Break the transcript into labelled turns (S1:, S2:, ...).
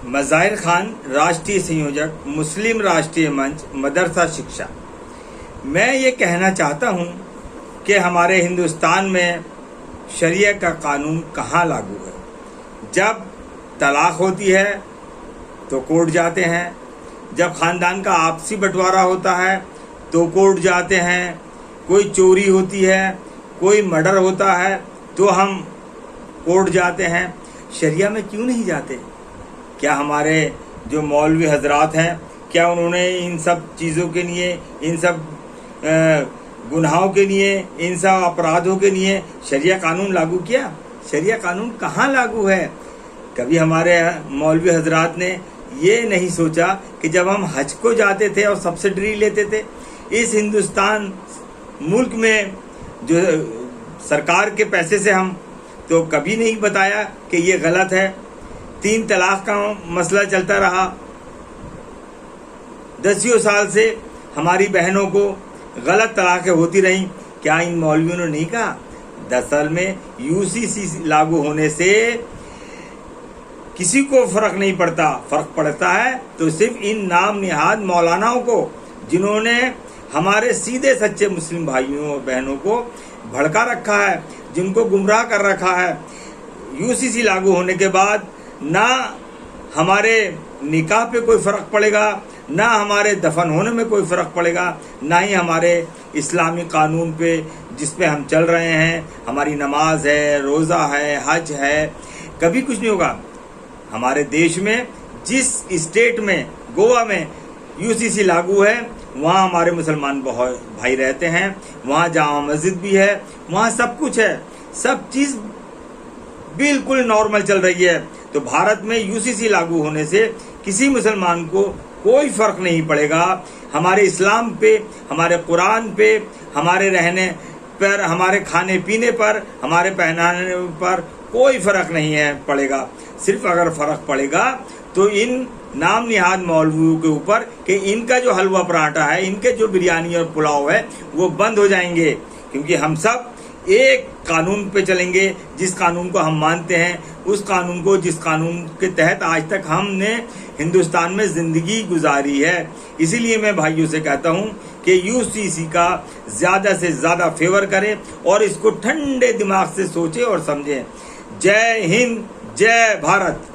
S1: مظاہر خان، راشٹریہ سنیوجک، مسلم راشٹریہ منچ، مدرسہ شکشا۔ میں یہ کہنا چاہتا ہوں کہ ہمارے ہندوستان میں شریعہ کا قانون کہاں لاگو ہے؟ جب طلاق ہوتی ہے تو کورٹ جاتے ہیں، جب خاندان کا آپسی بٹوارا ہوتا ہے تو کورٹ جاتے ہیں، کوئی چوری ہوتی ہے، کوئی مرڈر ہوتا ہے تو ہم کورٹ جاتے ہیں۔ شریعہ میں کیوں نہیں جاتے؟ کیا ہمارے جو مولوی حضرات ہیں، کیا انہوں نے ان سب چیزوں کے لیے، ان سب گناہوں کے لیے، ان سب اپرادھوں کے لیے شریعہ قانون لاگو کیا؟ شریعہ قانون کہاں لاگو ہے؟ کبھی ہمارے مولوی حضرات نے یہ نہیں سوچا کہ جب ہم حج کو جاتے تھے اور سبسڈری لیتے تھے، اس ہندوستان ملک میں جو سرکار کے پیسے سے ہم، تو کبھی نہیں بتایا کہ یہ غلط ہے۔ 3 طلاق کا مسئلہ چلتا رہا، 10 سال سے ہماری بہنوں کو غلط طلاقیں ہوتی رہیں۔ کیا ان مولویوں نے نہیں کہا؟ دراصل میں UCC لاگو ہونے سے کسی کو فرق نہیں پڑتا، فرق پڑتا ہے تو صرف ان نام نہاد مولاناؤں کو، جنہوں نے ہمارے سیدھے سچے مسلم بھائیوں اور بہنوں کو بھڑکا رکھا ہے، جن کو گمراہ کر رکھا ہے۔ UCC لاگو ہونے کے بعد نہ ہمارے نکاح پہ کوئی فرق پڑے گا، نہ ہمارے دفن ہونے میں کوئی فرق پڑے گا، نہ ہی ہمارے اسلامی قانون پہ جس پہ ہم چل رہے ہیں، ہماری نماز ہے، روزہ ہے، حج ہے، کبھی کچھ نہیں ہوگا۔ ہمارے دیش میں جس اسٹیٹ میں، گوا میں UCC لاگو ہے، وہاں ہمارے مسلمان بھائی رہتے ہیں، وہاں جامع مسجد بھی ہے، وہاں سب کچھ ہے، سب چیز بالکل نارمل چل رہی ہے۔ تو بھارت میں UCC لاگو ہونے سے کسی مسلمان کو کوئی فرق نہیں پڑے گا۔ ہمارے اسلام پہ، ہمارے قرآن پہ، ہمارے رہنے پر، ہمارے کھانے پینے پر، ہمارے پہنانے پر کوئی فرق نہیں ہے پڑے گا۔ صرف اگر فرق پڑے گا تو ان نام نہاد مولویوں کے اوپر کہ ان کا جو حلوہ پراٹھا ہے، ان کے جو بریانی اور پلاؤ ہے، وہ بند ہو جائیں گے، کیونکہ ہم سب ایک قانون پہ چلیں گے، جس قانون کو ہم مانتے ہیں، اس قانون کو، جس قانون کے تحت آج تک ہم نے ہندوستان میں زندگی گزاری ہے۔ اسی لیے میں بھائیوں سے کہتا ہوں کہ UCC کا زیادہ سے زیادہ فیور کریں اور اس کو ٹھنڈے دماغ سے سوچیں اور سمجھیں۔ جے ہند، جے بھارت۔